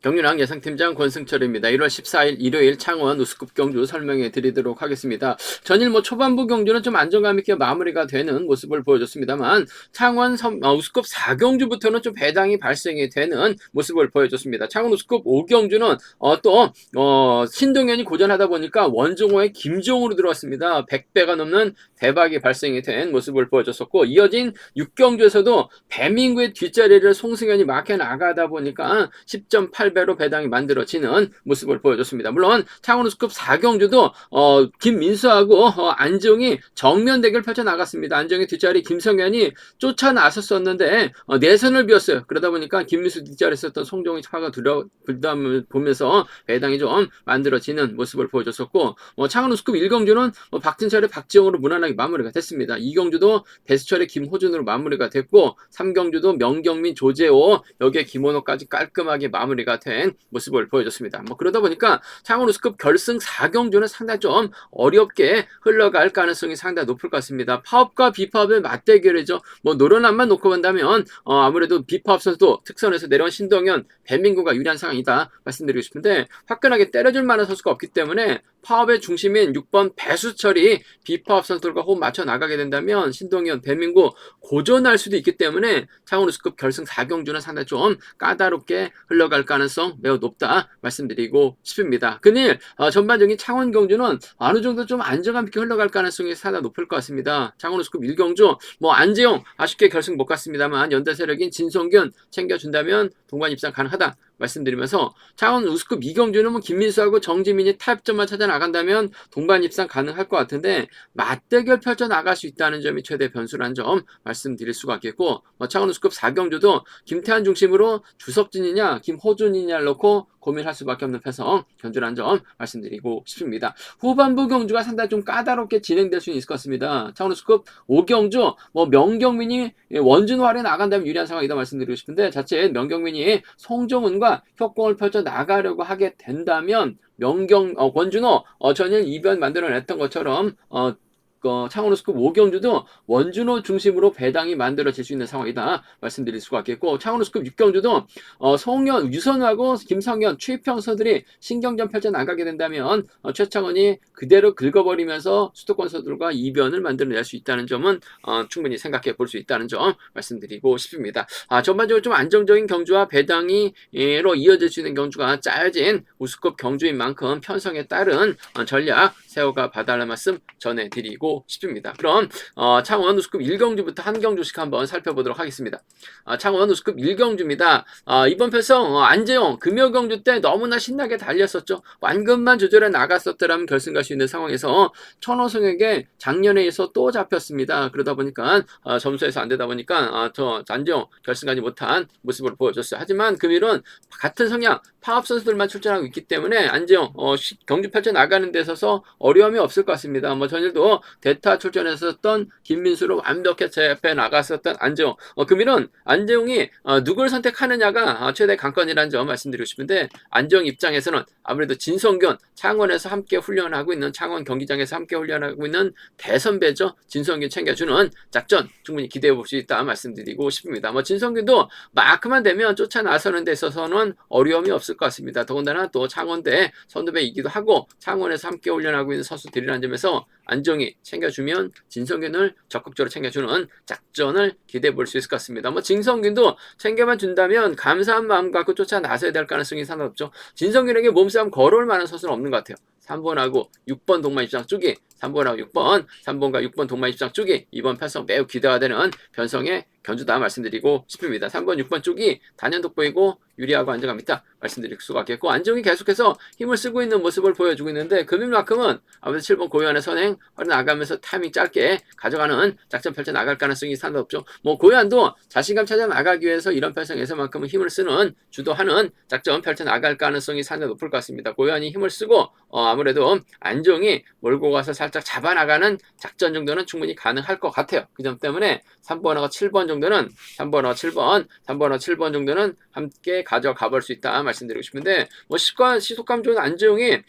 경륜왕 예상팀장 권승철입니다. 1월 14일 일요일 창원 우스컵 경주 설명해 드리도록 하겠습니다. 전일 초반부 경주는 좀 안정감 있게 마무리가 되는 모습을 보여줬습니다만 창원 우스컵 4경주부터는 좀 배당이 발생이 되는 모습을 보여줬습니다. 창원 우스컵 5경주는 신동현이 고전하다 보니까 원종호의 김종으로 들어왔습니다. 100배가 넘는 대박이 발생이 된 모습을 보여줬었고, 이어진 6경주에서도 배민구의 뒷자리를 송승현이 막혀 나가다 보니까 10.8배로 배당이 만들어지는 모습을 보여줬습니다. 물론 창원 우스컵 4경주도 김민수하고 안정이 정면 대결 펼쳐 나갔습니다. 안정의 뒷자리 김성현이 쫓아 나섰었는데 내선을 비웠어요. 그러다 보니까 김민수 뒷자리에 있었던 송종이 차가 불담을 보면서 배당이 좀 만들어지는 모습을 보여줬었고, 창원 우스컵 1경주는 박진철의 박지영으로 무난하게 마무리가 됐습니다. 2경주도 배수철의 김호준으로 마무리가 됐고, 3경주도 명경민, 조재호, 여기에 김원호까지 깔끔하게 마무리가 된 모습을 보여줬습니다. 그러다 보니까 창원 우스컵 결승 4경주는 상당히 좀 어렵게 흘러갈 가능성이 상당히 높을 것 같습니다. 파업과 비파업의 맞대결이죠. 노련함만 놓고 본다면 아무래도 비파업 선수도 특선에서 내려온 신동현, 배민구가 유리한 상황이다 말씀드리고 싶은데, 화끈하게 때려줄 만한 선수가 없기 때문에 파업의 중심인 6번 배수철이 비파업 선수들과 호흡 맞춰 나가게 된다면 신동현, 배민구 고전할 수도 있기 때문에 창원 우스컵 결승 4경주는 상당히 좀 까다롭게 흘러갈 가능성 매우 높다 말씀드리고 싶습니다. 그일 전반적인 창원 경주는 어느 정도 좀 안정감 있게 흘러갈 가능성이 상당히 높을 것 같습니다. 창원 우스컵 1경주 안재영 아쉽게 결승 못 갔습니다만 연대 세력인 진성균 챙겨준다면 동반 입상 가능하다 말씀드리면서, 창원 우스컵 2경주는 김민수하고 정지민이 타협점만 찾아 나간다면 동반 입상 가능할 것 같은데, 맞대결 펼쳐 나갈 수 있다는 점이 최대 변수라는 점 말씀드릴 수가 있겠고, 창원 우스컵 4경주도 김태환 중심으로 주석진이냐 김호준이냐를 놓고 고민할 수밖에 없는 패성 견주라는 점 말씀드리고 싶습니다. 후반부 경주가 상당히 좀 까다롭게 진행될 수 있을 것 같습니다. 창원 우스컵 5경주 명경민이 원준활에 나간다면 유리한 상황이다 말씀드리고 싶은데, 자칫 명경민이 송정은과 협공을 펼쳐 나가려고 하게 된다면 권준호 전일 이변 만들어냈던 것처럼 창원 우스컵 5경주도 원준호 중심으로 배당이 만들어질 수 있는 상황이다 말씀드릴 수가 있겠고, 창원 우스컵 6경주도 송현, 유선하고 김성현, 최평 선수들이 신경전 펼쳐 나가게 된다면 최창원이 그대로 긁어버리면서 수도권 선수들과 이변을 만들어낼 수 있다는 점은 충분히 생각해 볼 수 있다는 점 말씀드리고 싶습니다. 전반적으로 좀 안정적인 경주와 배당으로 이어질 수 있는 경주가 짜여진 우스컵 경주인 만큼 편성에 따른 전략 세워가 봐달라는 말씀 전해드리고 싶습니다. 그럼 창원 우스컵 1경주부터 한 경주씩 한번 살펴보도록 하겠습니다. 창원 우스컵 1경주입니다. 이번 편성 안재영 금요경주 때 너무나 신나게 달렸었죠. 완급만 조절해 나갔었더라면 결승 갈 수 있는 상황에서 천호성에게 작년에서 또 잡혔습니다. 그러다 보니까 점수에서 안 되다 보니까 안재영 결승 가지 못한 모습을 보여줬어요. 하지만 금일은 같은 성향 파업 선수들만 출전하고 있기 때문에 안재영 경주 펼쳐 나가는 데 있어서 어려움이 없을 것 같습니다. 전일도 대타 출전했었던 김민수로 완벽히 제압해 나갔었던 안재영. 금일은 안재영이 누굴 선택하느냐가 최대 관건이라는 점 말씀드리고 싶은데, 안재영 입장에서는 아무래도 진성균 창원에서 함께 훈련하고 있는, 창원 경기장에서 함께 훈련하고 있는 대선배죠. 진성균 챙겨주는 작전 충분히 기대해 볼 수 있다 말씀드리고 싶습니다. 진성균도 마크만 되면 쫓아 나서는 데 있어서는 어려움이 없을 것 같습니다. 더군다나 또 창원대 선두배이기도 하고 창원에서 함께 훈련하고 있는 선수들이라는 점에서 안정이 챙겨주면 진성균을 적극적으로 챙겨주는 작전을 기대해 볼 수 있을 것 같습니다. 진성균도 챙겨만 준다면 감사한 마음 갖고 쫓아 나서야 될 가능성이 상당히 높죠. 진성균에게 몸싸움 걸어올 만한 선수는 없는 것 같아요. 3번하고 6번 동반 입장 쪽이 3번하고 6번, 3번과 6번 동반 입장 쪽이 이번 편성 매우 기대가 되는 편성의 견주다 말씀드리고 싶습니다. 3번, 6번 쪽이 단연 돋보이고 유리하고 안정감 있다 말씀드릴 수가 있겠고, 안정이 계속해서 힘을 쓰고 있는 모습을 보여주고 있는데, 금일만큼은 아무래도 7번 고요한의 선행 허리 나가면서 타이밍 짧게 가져가는 작전 펼쳐 나갈 가능성이 상당히 높죠. 고요한도 자신감 찾아 나가기 위해서 이런 편성에서만큼은 힘을 쓰는, 주도하는 작전 펼쳐 나갈 가능성이 상당히 높을 것 같습니다. 고요한이 힘을 쓰고 아무래도 안정이 몰고 가서 살짝 잡아나가는 작전 정도는 충분히 가능할 것 같아요. 그 점 때문에 3번하고 7번 정도는 3번과 7번, 3번과 7번 정도는 함께 가져가 볼 수 있다 말씀드리고 싶은데 뭐 시속감 좋은 안재홍이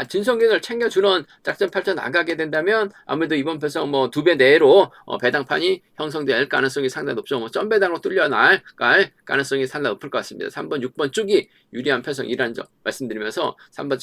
진성균을 챙겨주는 작전 펼쳐 나가게 된다면 아무래도 이번 편성 뭐 2배 내로 배당판이 형성될 가능성이 상당히 높죠. 뭐 점배당으로 뚫려 나갈 가능성이 상당히 높을 것 같습니다. 3번, 6번 쪽이 유리한 편성이라는 점 말씀드리면서 3번,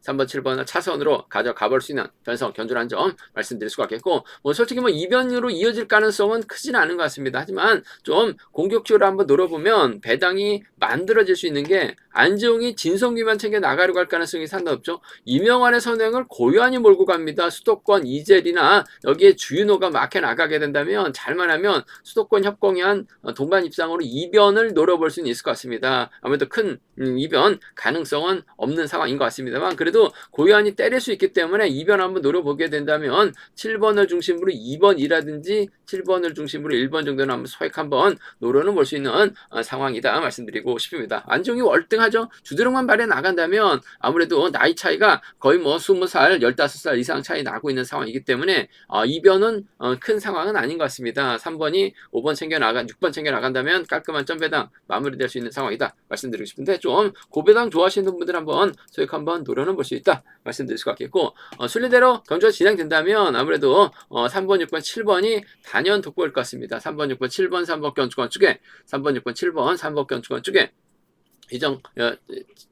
7번을 차선으로 가져가 볼 수 있는 편성 견주라는 점 말씀드릴 수가 있겠고 뭐 솔직히 뭐 이변으로 이어질 가능성은 크지는 않은 것 같습니다. 하지만 좀 공격적으로 한번 노려보면 배당이 만들어질 수 있는 게 안재홍이 진성규만 챙겨 나가려고 할 가능성이 상당히 높죠. 이명환의 선행을 고요한이 몰고 갑니다. 수도권 이재리나 여기에 주윤호가 막혀 나가게 된다면 잘만 하면 수도권 협공이 한 동반 입상으로 이변을 노려볼 수는 있을 것 같습니다. 아무래도 큰 이변 가능성은 없는 상황인 것 같습니다만 그래도 고요한이 때릴 수 있기 때문에 이변 한번 노려보게 된다면 7번을 중심으로 2번이라든지 7번을 중심으로 1번 정도는 한번 소액 한번 노려는 볼 수 있는 상황이다 말씀드리고 싶습니다. 안정이 월등하죠. 주드력만 발에 나간다면 아무래도 나이 차이가 거의 뭐 20살, 15살 이상 차이 나고 있는 상황이기 때문에 이변은 큰 상황은 아닌 것 같습니다. 3번이 5번 챙겨나간 6번 챙겨나간다면 깔끔한 점배당 마무리될 수 있는 상황이다 말씀드리고 싶은데 좀 고배당 좋아하시는 분들 한번 소액 한번 노려는 볼 수 있다 말씀드릴 수 같겠고 순리대로 경주가 진행된다면 아무래도 3번, 6번, 7번이 단연 돋보일 것 같습니다. 3번, 6번, 7번, 3번 견주권 쪽에 3번, 6번, 7번, 3번 견주권 쪽에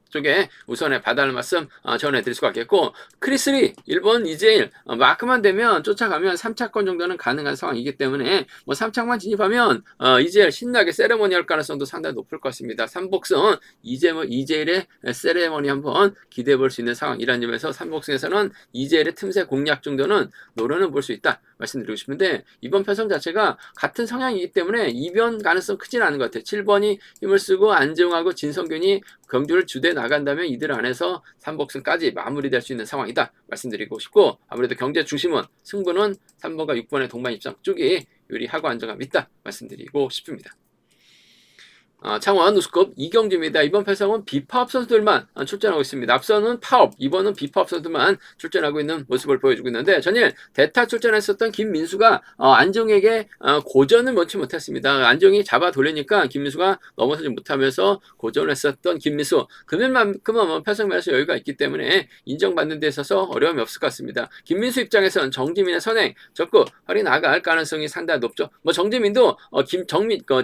쪽에 우선에 받아할 말씀 전해드릴 수가 있겠고 크리스리 1번 이재일 마크만 되면 쫓아가면 3차권 정도는 가능한 상황이기 때문에 뭐 3차만 진입하면 이재일 신나게 세레머니 할 가능성도 상당히 높을 것 같습니다. 3복승 이재일의 세레머니 한번 기대해 볼 수 있는 상황이라는 점에서 3복승에서는 이재일의 틈새 공략 정도는 노려는 볼 수 있다 말씀드리고 싶은데 이번 편성 자체가 같은 성향이기 때문에 이변 가능성 크진 않은 것 같아요. 7번이 힘을 쓰고 안재홍하고 진성균이 경주를 주대 나간다면 이들 안에서 3복승까지 마무리될 수 있는 상황이다 말씀드리고 싶고 아무래도 경제 중심은 승부는 3번과 6번의 동반 입장 쪽이 유리하고 안정감 있다 말씀드리고 싶습니다. 창원 우스컵 이경주입니다. 이번 편성은 비파업 선수들만 출전하고 있습니다. 앞서는 파업, 이번은 비파업 선수들만 출전하고 있는 모습을 보여주고 있는데 전일 대타 출전했었던 김민수가 안정에게 고전을 넣지 못했습니다. 안정이 잡아 돌리니까 김민수가 넘어서지 못하면서 고전을 했었던 김민수 그날만큼은 뭐 편성면에서 여유가 있기 때문에 인정받는 데 있어서 어려움이 없을 것 같습니다. 김민수 입장에서는 정지민의 선행 적극 허리 나갈 가능성이 상당히 높죠. 뭐 정지민도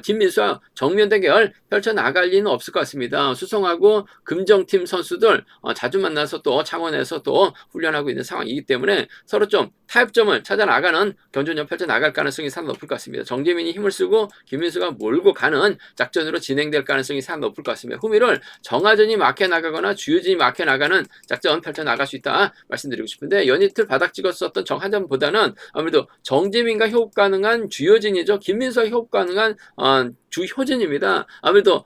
김민수와 정면 대결 펼쳐 나갈 리는 없을 것 같습니다. 수성하고 금정팀 선수들 자주 만나서 또 창원에서 또 훈련하고 있는 상황이기 때문에 서로 좀 타협점을 찾아 나가는 견주전 펼쳐 나갈 가능성이 상당히 높을 것 같습니다. 정재민이 힘을 쓰고 김민수가 몰고 가는 작전으로 진행될 가능성이 상당히 높을 것 같습니다. 후미를 정하전이 막혀 나가거나 주유진이 막혀 나가는 작전 펼쳐 나갈 수 있다 말씀드리고 싶은데 연이틀 바닥 찍었었던 정하전보다는 아무래도 정재민과 호흡 가능한 주효진이죠. 김민수와 호흡 가능한 주효진입니다. 아무래도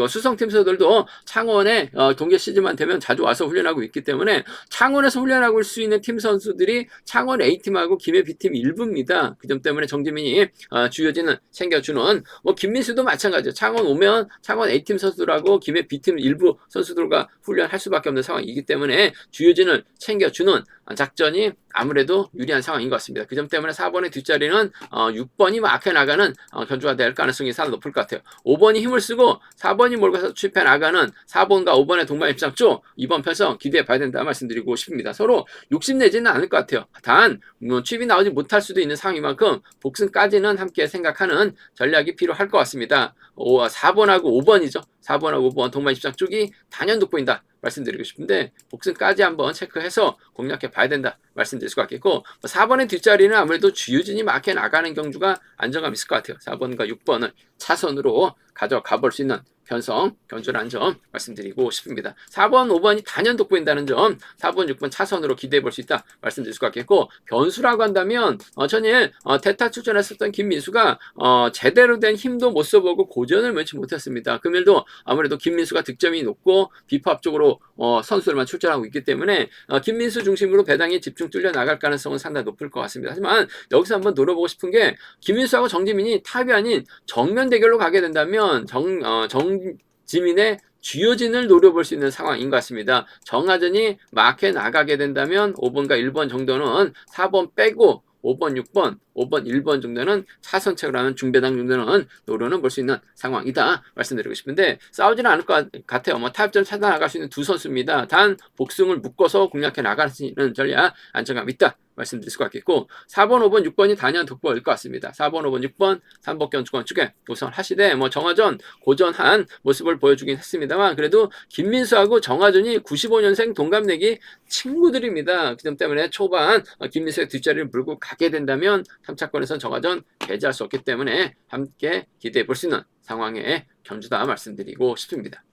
수성팀 선수들도 창원에 동계 시즌만 되면 자주 와서 훈련하고 있기 때문에 창원에서 훈련하고 올 수 있는 팀 선수들이 창원 A팀하고 김해 B팀 일부입니다. 그 점 때문에 정지민이 주효진은 챙겨주는 김민수도 마찬가지죠. 창원 오면 창원 A팀 선수들하고 김해 B팀 일부 선수들과 훈련할 수밖에 없는 상황이기 때문에 주효진을 챙겨주는 작전이 아무래도 유리한 상황인 것 같습니다. 그 점 때문에 4번의 뒷자리는 6번이 막혀 나가는 견주가 될 가능성이 상당히 높을 것 같아요. 5번이 힘을 쓰고 4번이 몰고 추입해 나가는 4번과 5번의 동반 입장 쪽 이번 편성 기대해 봐야 된다 말씀드리고 싶습니다. 서로 욕심내지는 않을 것 같아요. 단 추입이 나오지 못할 수도 있는 상황인 만큼 복승까지는 함께 생각하는 전략이 필요할 것 같습니다. 4번하고 5번이죠. 4번하고 5번 동반 입장 쪽이 단연 돋보인다 말씀드리고 싶은데 복승까지 한번 체크해서 공략해 봐야 된다 말씀드릴 수가 있겠고 4번의 뒷자리는 아무래도 주유진이 막혀 나가는 경주가 안정감 있을 것 같아요. 4번과 6번을 차선으로 가져가 볼 수 있는 견주라는 점 말씀드리고 싶습니다. 4번, 5번이 단연 돋보인다는 점 4번, 6번 차선으로 기대해 볼 수 있다 말씀드릴 수가 있겠고 변수라고 한다면 전일 대타 출전했었던 김민수가 제대로 된 힘도 못 써보고 고전을 면치 못했습니다. 금일도 아무래도 김민수가 득점이 높고 비파업 쪽으로 선수들만 출전하고 있기 때문에 김민수 중심으로 배당이 집중 뚫려 나갈 가능성은 상당히 높을 것 같습니다. 하지만 여기서 한번 노려보고 싶은 게 김민수하고 정지민이 탑이 아닌 정면 대결로 가게 된다면 정지민의 주효진을 노려볼 수 있는 상황인 것 같습니다. 정하전이 막혀 나가게 된다면 5번과 1번 정도는 4번 빼고 5번, 6번, 5번, 1번 정도는 차선책을 하는 중배당 정도는 노려는 볼 수 있는 상황이다 말씀드리고 싶은데 싸우지는 않을 것 같아요. 뭐 타협점 찾아 나갈 수 있는 두 선수입니다. 단 복승을 묶어서 공략해 나갈 수 있는 전략 안정감 있다 말씀드릴 수가 있겠고 4번, 5번, 6번이 단연 돋보일 것 같습니다. 4번, 5번, 6번 3번 주권 쪽에 우선 하시되 뭐 정화전 고전한 모습을 보여주긴 했습니다만 그래도 김민수하고 정화전이 95년생 동갑내기 친구들입니다. 그 점 때문에 초반 김민수의 뒷자리를 물고 가게 된다면 3차권에선 정화전 배제할 수 없기 때문에 함께 기대해 볼 수 있는 상황의 견주다 말씀드리고 싶습니다.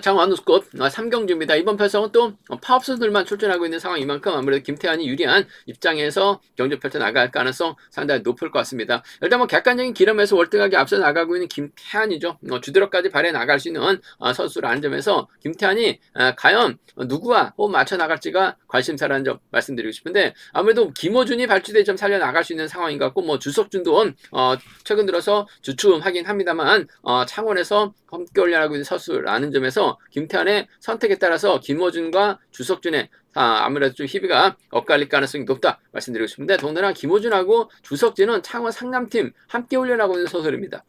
창원 우스컵 3경주입니다. 이번 편성은 또 파업선들만 출전하고 있는 상황인 만큼 아무래도 김태환이 유리한 입장에서 경주 펼쳐 나갈 가능성 상당히 높을 것 같습니다. 일단 뭐 객관적인 기름에서 월등하게 앞서 나가고 있는 김태환이죠. 주드럭까지 발에 나갈 수 있는 선수라는 점에서 김태환이 과연 누구와 호흡 맞춰 나갈지가 관심사라는 점 말씀드리고 싶은데 아무래도 김호준이 발주대 좀 살려 나갈 수 있는 상황인 것 같고 뭐 주석준도 최근 들어서 주춤하긴 합니다만 창원에서 함께 훈련하고 있는 선수라는 점에서 김태환의 선택에 따라서 김호준과 주석준의 아무래도 좀 희비가 엇갈릴 가능성이 높다 말씀드리고 싶은데 더군다나 김호준하고 주석진은 창원 상남팀 함께 훈련하고 있는 선수입니다.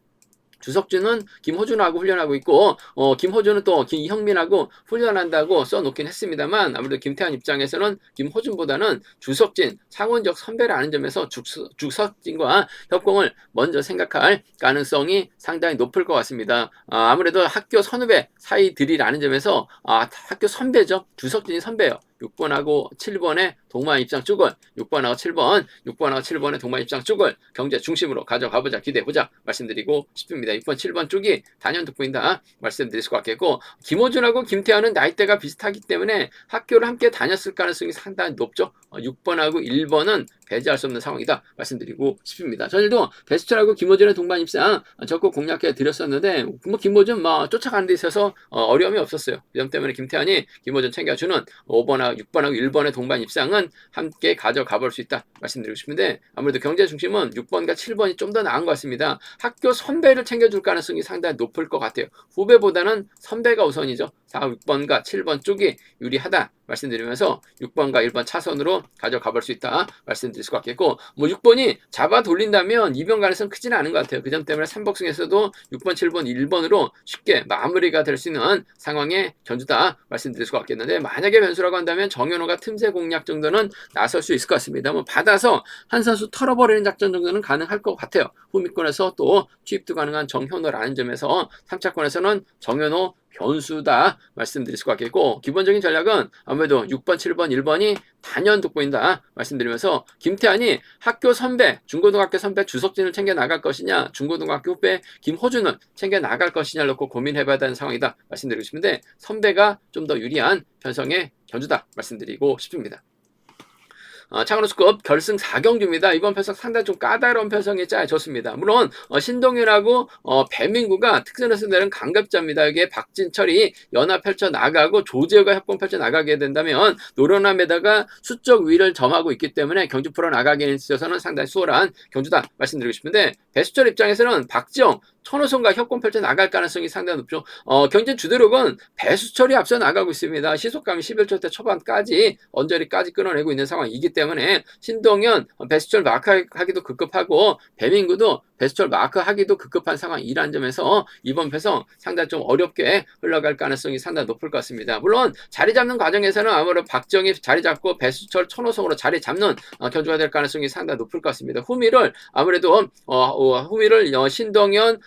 주석준은 김호준하고 훈련하고 있고 김호준은 또 김형민하고 훈련한다고 써놓긴 했습니다만 아무래도 김태환 입장에서는 김호준보다는 주석진 창원적 선배라는 점에서 주석진과 협공을 먼저 생각할 가능성이 상당히 높을 것 같습니다. 아무래도 학교 선후배 사이들이라는 점에서 학교 선배죠. 주석진이 선배예요. 6번하고 7번의 동반 입장 쪽을 6번하고 7번의 동반 입장 쪽을 경제 중심으로 가져가보자 기대해보자 말씀드리고 싶습니다. 6번 7번 쪽이 단연 돋보인다 말씀드릴 것 같겠고 김호준하고 김태환은 나이대가 비슷하기 때문에 학교를 함께 다녔을 가능성이 상당히 높죠. 6번하고 1번은 배제할 수 없는 상황이다 말씀드리고 싶습니다. 저희도 배수철하고 김호준의 동반 입상 적극 공략해 드렸었는데 뭐 김호준 쫓아가는 데 있어서 어려움이 없었어요. 그 점 때문에 김태환이 김호준 챙겨주는 5번하고 6번하고 1번의 동반 입상은 함께 가져가 볼 수 있다 말씀드리고 싶은데 아무래도 경제 중심은 6번과 7번이 좀 더 나은 것 같습니다. 학교 선배를 챙겨줄 가능성이 상당히 높을 것 같아요. 후배보다는 선배가 우선이죠. 4, 6번과 7번 쪽이 유리하다 말씀드리면서 6번과 1번 차선으로 가져가 볼 수 있다 말씀드릴 수 같겠고 뭐 6번이 잡아 돌린다면 이변 가능성 크지는 않은 것 같아요. 그 점 때문에 3복승에서도 6번, 7번, 1번으로 쉽게 마무리가 될 수 있는 상황의 견주다 말씀드릴 수 같겠는데 만약에 변수라고 한다면 정현호가 틈새 공략 정도는 나설 수 있을 것 같습니다. 뭐 받아서 한 선수 털어버리는 작전 정도는 가능할 것 같아요. 후미권에서 또 투입도 가능한 정현호라는 점에서 3차권에서는 정현호 변수다 말씀드릴 수가 있겠고 기본적인 전략은 아무래도 6번, 7번, 1번이 단연 돋보인다 말씀드리면서 김태환이 학교 선배, 중고등학교 선배 주석진을 챙겨 나갈 것이냐 중고등학교 후배 김호준을 챙겨 나갈 것이냐를 놓고 고민해봐야 되는 상황이다 말씀드리고 싶은데 선배가 좀 더 유리한 편성의 견주다 말씀드리고 싶습니다. 창원우스컵 결승 4경주입니다. 이번 편성 상당히 좀 까다로운 편성이 짜여졌습니다. 물론 신동현하고 배민구가 특선에서 내는 강갑자입니다. 이게 박진철이 연합 펼쳐 나가고 조재호가 협공 펼쳐 나가게 된다면 노련함에다가 수적 위를 점하고 있기 때문에 경주 풀어 나가기에 있어서는 상당히 수월한 경주다 말씀드리고 싶은데 배수철 입장에서는 박지영 천호성과 협공 펼쳐 나갈 가능성이 상당히 높죠. 경쟁 주도력은 배수철이 앞서 나가고 있습니다. 시속감이 11초대 초반까지 언저리까지 끊어내고 있는 상황이기 때문에 신동현 배수철 마크하기도 급급하고 배민구도 배수철 마크하기도 급급한 상황이라는 점에서 이번 배성 상당히 좀 어렵게 흘러갈 가능성이 상당히 높을 것 같습니다. 물론 자리 잡는 과정에서는 아무래도 박정희 자리 잡고 배수철 천호성으로 자리 잡는 견주가 될 가능성이 상당히 높을 것 같습니다. 후미를 아무래도 후미를 신동현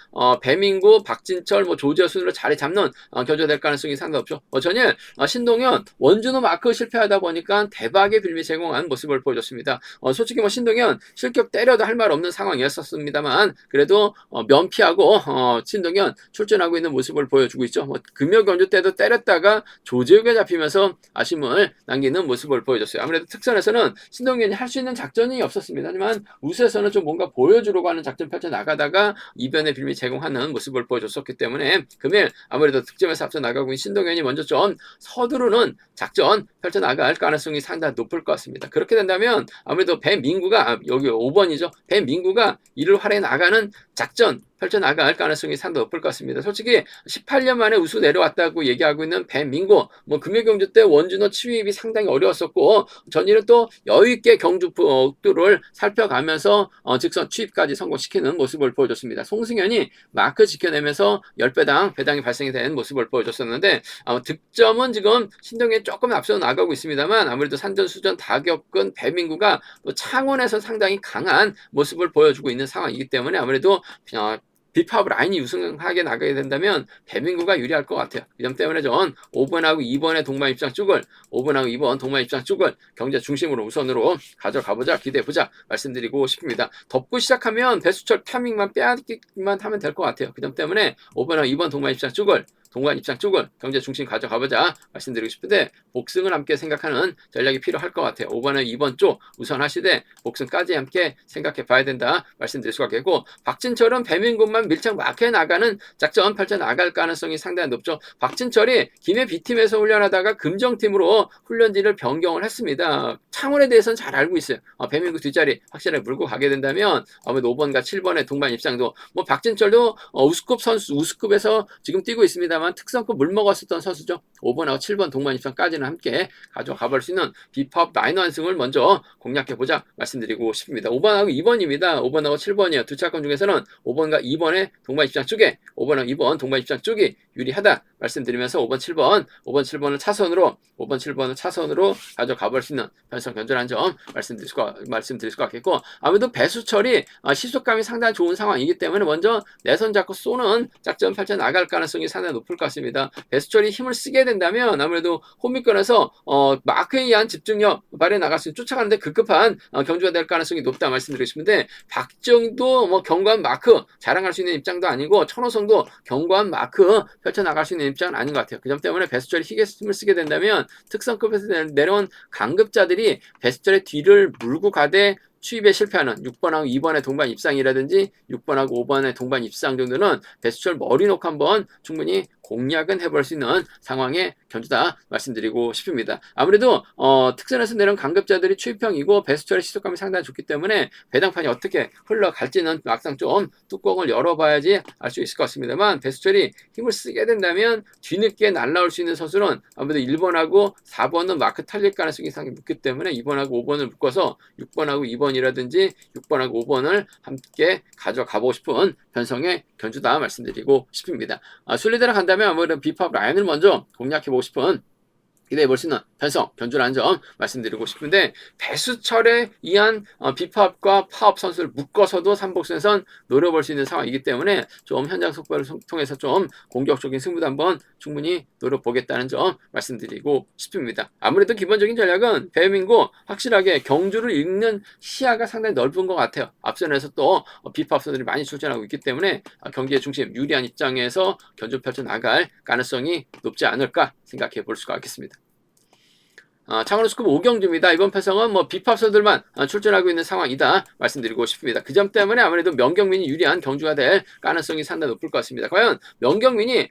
배민구 박진철 조재호 순으로 자리 잡는 견주가 될 가능성이 상당히 높죠. 전일 신동현 원준호 마크 실패하다 보니까 대박의 빌미 제공한 모습을 보여줬습니다. 솔직히 신동현 실격 때려도 할 말 없는 상황이었습니다만 그래도 면피하고 신동현 출전하고 있는 모습을 보여주고 있죠. 금요 경주 때도 때렸다가 조재욱에 잡히면서 아쉬움을 남기는 모습을 보여줬어요. 아무래도 특선에서는 신동현이 할 수 있는 작전이 없었습니다. 하지만 우수에서는 좀 뭔가 보여주려고 하는 작전 펼쳐 나가다가 이변의 빌미 제공하는 모습을 보여줬었기 때문에 금일 아무래도 득점에서 앞서 나가고 있는 신동현이 먼저 좀 서두르는 작전 펼쳐 나갈 가능성이 상당히 높을 것 같습니다. 그렇게 된다면 아무래도 배민구가 여기 5번이죠. 배민구가 이를 활해 나가는 작전 펼쳐나갈 가능성이 상당히 높을 것 같습니다. 솔직히 18년 만에 우수 내려왔다고 얘기하고 있는 배민구, 뭐 금요경주 때 원준호 취입이 상당히 어려웠었고 전일은 또 여유있게 경주 뚜를 살펴가면서 직선 취입까지 성공시키는 모습을 보여줬습니다. 송승현이 마크 지켜내면서 10배당 배당이 발생이 된 모습을 보여줬었는데 득점은 지금 신동에 조금 앞서 나가고 있습니다만 아무래도 산전수전 다 겪은 배민구가 또 창원에서 상당히 강한 모습을 보여주고 있는 상황이기 때문에 아무래도 비팝 라인이 우승하게 나가게 된다면 배민구가 유리할 것 같아요. 이 점 때문에 전 5번하고 2번의 동반 입장 쪽을 5번하고 2번 동반 입장 쪽을 경제 중심으로 우선으로 가져가보자 기대해보자 말씀드리고 싶습니다. 덮고 시작하면 배수철 타밍만 빼앗기만 하면 될 것 같아요. 그 점 때문에 5번하고 2번 동반 입장 쪽을 동반 입장 쪽을 경제 중심 가져가보자 말씀드리고 싶은데 복승을 함께 생각하는 전략이 필요할 것 같아요. 5번에 2번 쪽 우선하시되 복승까지 함께 생각해 봐야 된다 말씀드릴 수가 있겠고 박진철은 배민군만 밀착 마크에 나가는 작전 펼쳐나갈 가능성이 상당히 높죠. 박진철이 김해 B팀에서 훈련하다가 금정팀으로 훈련지를 변경을 했습니다. 창원에 대해서는 잘 알고 있어요. 배민구 뒷자리 확실하게 물고 가게 된다면 아무래도 5번과 7번의 동반 입장도 뭐 박진철도 우수급 선수 우수급에서 지금 뛰고 있습니다. 특성급 물먹었었던 선수죠. 5번하고 7번 동반 입장까지는 함께 가져가 볼 수 있는 비팝 라인 완승을 먼저 공략해보자 말씀드리고 싶습니다. 5번하고 2번입니다. 5번하고 7번이요. 두 차권 중에서는 5번과 2번의 동반 입장 쪽에 5번하고 2번 동반 입장 쪽이 유리하다 말씀드리면서 5번, 7번을 차선으로 가져가 볼 수 있는 편성 견전한 점 말씀드릴 수가 있겠고 아무래도 배수철이 시속감이 상당히 좋은 상황이기 때문에 먼저 내선 잡고 쏘는 작전 펼쳐나갈 가능성이 상당히 높을 것 같습니다. 배수철이 힘을 쓰게 된다면 아무래도 홈미권에서 마크에 의한 집중력 발휘해 나갈 수 있는 쫓아가는데 급급한 경주가 될 가능성이 높다 말씀드리고 싶은데 박정도 뭐 견고한 마크 자랑할 수 있는 입장도 아니고 천호성도 견고한 마크 펼쳐나갈 수 있는 입장은 아닌 것 같아요. 그 점 때문에 배수철이 힘을 쓰게 된다면 특성급에서 내려온 강급자들이 배수철의 뒤를 물고 가되 취입에 실패하는 6번하고 2번의 동반 입상이라든지 6번하고 5번의 동반 입상 정도는 배수철 머리 놓고 한번 충분히 공략은 해볼 수 있는 상황의 견주다 말씀드리고 싶습니다. 아무래도 특선에서 내려온 강급자들이 취입형이고 배수철의 시속감이 상당히 좋기 때문에 배당판이 어떻게 흘러갈지는 막상 좀 뚜껑을 열어봐야지 알 수 있을 것 같습니다만 배수철이 힘을 쓰게 된다면 뒤늦게 날라올 수 있는 선수는 아무래도 1번하고 4번은 마크 탈릴 가능성이 상당히 높기 때문에 2번하고 5번을 묶어서 6번하고 2번이라든지 6번하고 5번을 함께 가져가보고 싶은 편성의 견주다 말씀드리고 싶습니다. 순리대로 간다면 아무래도 비팝 라인을 먼저 공략해보고 싶은 기대해 볼 수 있는 편성, 견주라는 점 말씀드리고 싶은데 배수철에 의한 비팝과 파업 선수를 묶어서도 삼복선에선 노려볼 수 있는 상황이기 때문에 좀 현장 속보를 통해서 좀 공격적인 승부도 한번 충분히 노려보겠다는 점 말씀드리고 싶습니다. 아무래도 기본적인 전략은 배민구 확실하게 경주를 읽는 시야가 상당히 넓은 것 같아요. 앞선에서 또 비팝 선수들이 많이 출전하고 있기 때문에 경기의 중심 유리한 입장에서 견주 펼쳐나갈 가능성이 높지 않을까 생각해 볼 수가 있겠습니다. 창원 우스컵 5경주입니다. 이번 편성은 비팝서들만 출전하고 있는 상황이다 말씀드리고 싶습니다. 그 점 때문에 아무래도 명경민이 유리한 경주가 될 가능성이 상당히 높을 것 같습니다. 과연 명경민이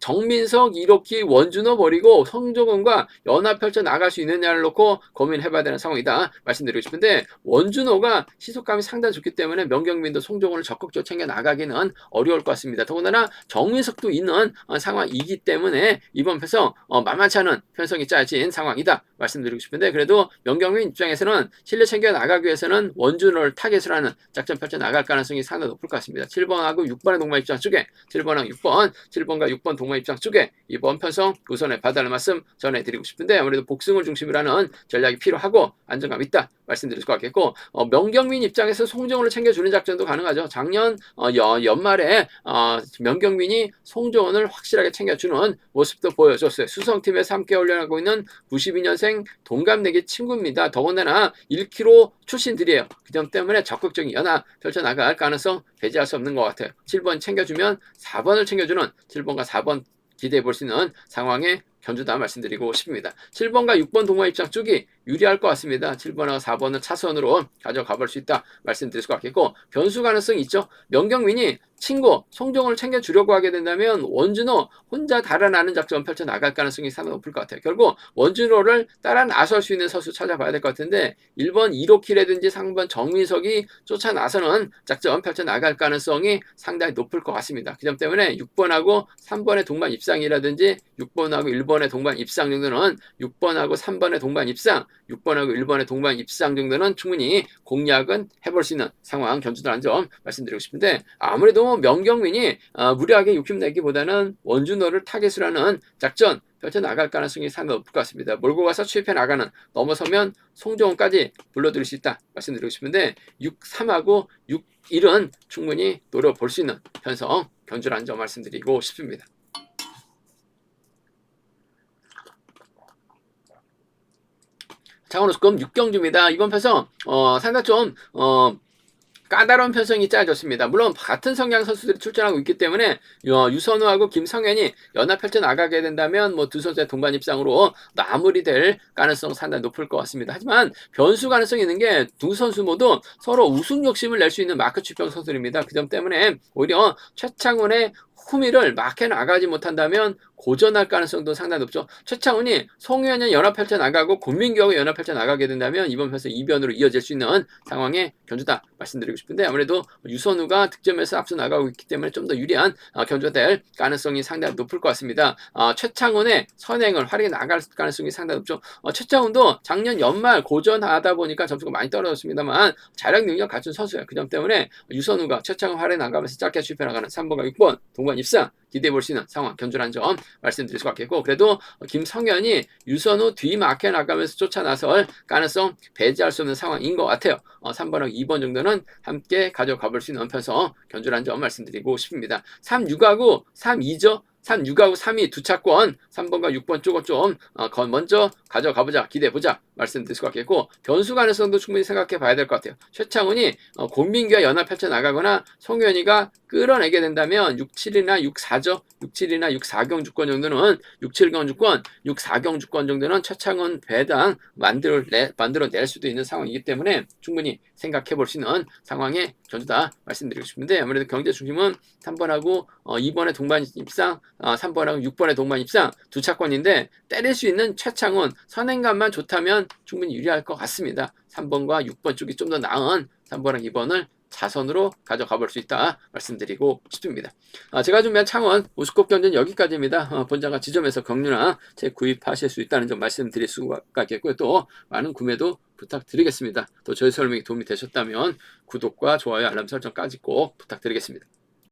정민석, 이로키, 원준호 버리고 성종원과 연합 펼쳐 나갈 수 있느냐를 놓고 고민해봐야 되는 상황이다 말씀드리고 싶은데 원준호가 시속감이 상당히 좋기 때문에 명경민도 송종원을 적극적으로 챙겨 나가기는 어려울 것 같습니다. 더군다나 정민석도 있는 상황이기 때문에 이번 편성 만만치 않은 편성이 짜진 상황이다 말씀드리고 싶은데 그래도 명경민 입장에서는 실내 챙겨 나가기 위해서는 원준호를 타겟으로 하는 작전 펼쳐 나갈 가능성이 상당히 높을 것 같습니다. 7번하고 6번의 동반 입장 쪽에 7번하고 6번, 7번과 6번 동반 입장 쪽에 이번 편성 우선에 봐달라는 말씀 전해드리고 싶은데 아무래도 복승을 중심으로 하는 전략이 필요하고 안정감 있다 말씀드릴 것 같겠고 명경민 입장에서 송정훈을 챙겨주는 작전도 가능하죠. 작년 연말에 명경민이 송정훈을 확실하게 챙겨주는 모습도 보여줬어요. 수성팀에서 함께 훈련하고 있는 92년생 동갑내기 친구입니다. 더군다나 1kg 출신들이에요. 그 점 때문에 적극적인 연합 펼쳐나갈 가능성 배제할 수 없는 것 같아요. 7번 챙겨주면 4번을 챙겨주는 7번과 4번 기대해 볼 수 있는 상황에 견주다 말씀드리고 싶습니다. 7번과 6번 동호회 입장 쪽이 유리할 것 같습니다. 7번하고 4번은 차선으로 가져가 볼 수 있다 말씀드릴 수 같겠고, 변수 가능성이 있죠. 명경민이 친구 송종을 챙겨주려고 하게 된다면 원준호 혼자 달아나는 작전 펼쳐 나갈 가능성이 상당히 높을 것 같아요. 결국 원준호를 따라 나설 수 있는 선수 찾아봐야 될 것 같은데 1번 이로키라든지 3번 정민석이 쫓아 나서는 작전 펼쳐 나갈 가능성이 상당히 높을 것 같습니다. 그 점 때문에 6번하고 3번의 동반 입상이라든지 6번하고 1번의 동반 입상 정도는 6번하고 3번의 동반 입상, 6번하고 1번의 동반 입상 정도는 충분히 공략은 해볼 수 있는 상황 견주다는 점 말씀드리고 싶은데, 아무래도 명경민이 무리하게 욕심내기보다는 원준호를 타겟으로 하는 작전 펼쳐나갈 가능성이 상당히 높을 것 같습니다. 몰고 가서 추입해 나가는, 넘어서면 송정훈까지 불러들일 수 있다 말씀드리고 싶은데 6-3하고 6-1은 충분히 노려볼 수 있는 편성 견주라는 점 말씀드리고 싶습니다. 창원우스컵 6경주입니다. 이번 편성 상당히 좀 까다로운 편성이 짜졌습니다. 물론 같은 성향 선수들이 출전하고 있기 때문에 유선우하고 김성현이 연합 펼쳐 나가게 된다면 뭐 두 선수의 동반 입상으로 마무리될 가능성 상당히 높을 것 같습니다. 하지만 변수 가능성이 있는 게 두 선수 모두 서로 우승 욕심을 낼 수 있는 마크 출병 선수들입니다. 그 점 때문에 오히려 최창훈의 후미를 막해 나가지 못한다면 고전할 가능성도 상당히 높죠. 최창훈이 송유현이 연합 펼쳐 나가고 권민규하고 연합 펼쳐 나가게 된다면 이번 편에서 이변으로 이어질 수 있는 상황에 견주다 말씀드리고 싶은데, 아무래도 유선우가 득점에서 앞서 나가고 있기 때문에 좀 더 유리한 견주가 될 가능성이 상당히 높을 것 같습니다. 최창훈의 선행을 활용해 나갈 가능성이 상당히 높죠. 최창훈도 작년 연말 고전하다 보니까 점수가 많이 떨어졌습니다만 자력 능력 갖춘 선수예요. 그 점 때문에 유선우가 최창훈 활용해 나가면서 짧게 출입해 나가는 3번과 6번 동반 입상 기대해 볼 수 있는 상황 견주라는 점 말씀드릴 수 같겠고, 그래도 김성현이 유선우 뒤 막혀 나가면서 쫓아 나설 가능성 배제할 수 없는 상황인 것 같아요. 3번하고 2번 정도는 함께 가져가 볼 수 있는 편성 견주라는 점 말씀드리고 싶습니다. 3, 6하고 3, 2죠. 3, 6하고 3이 두 차권 3번과 6번 쪽을 좀 먼저 가져가보자, 기대해보자 말씀드릴 수 같겠고, 변수 가능성도 충분히 생각해 봐야 될 것 같아요. 최창훈이 권민규와 연합 펼쳐 나가거나 송현이가 끌어내게 된다면 6-7이나 6-4죠. 6-7이나 6-4경 주권 정도는 6-7경 주권, 6-4경 주권 정도는 최창훈 배당 만들어낼 수도 있는 상황이기 때문에 충분히 생각해 볼 수 있는 상황의 견주다 말씀드리고 싶은데, 아무래도 경제 중심은 3번하고 2번의 동반 입상, 3번하고 6번의 동반 입상 두 차권인데 때릴 수 있는 최창훈 선행감만 좋다면 충분히 유리할 것 같습니다. 3번과 6번 쪽이 좀 더 나은 3번하고 2번을 차선으로 가져가 볼 수 있다 말씀드리고 싶습니다. 제가 준비한 창원 우스컵 견제는 여기까지입니다. 본장과 지점에서 경유나 재구입하실 수 있다는 점 말씀드릴 수가 있겠고요. 또 많은 구매도 부탁드리겠습니다. 또 저희 설명이 도움이 되셨다면 구독과 좋아요, 알람 설정까지 꼭 부탁드리겠습니다.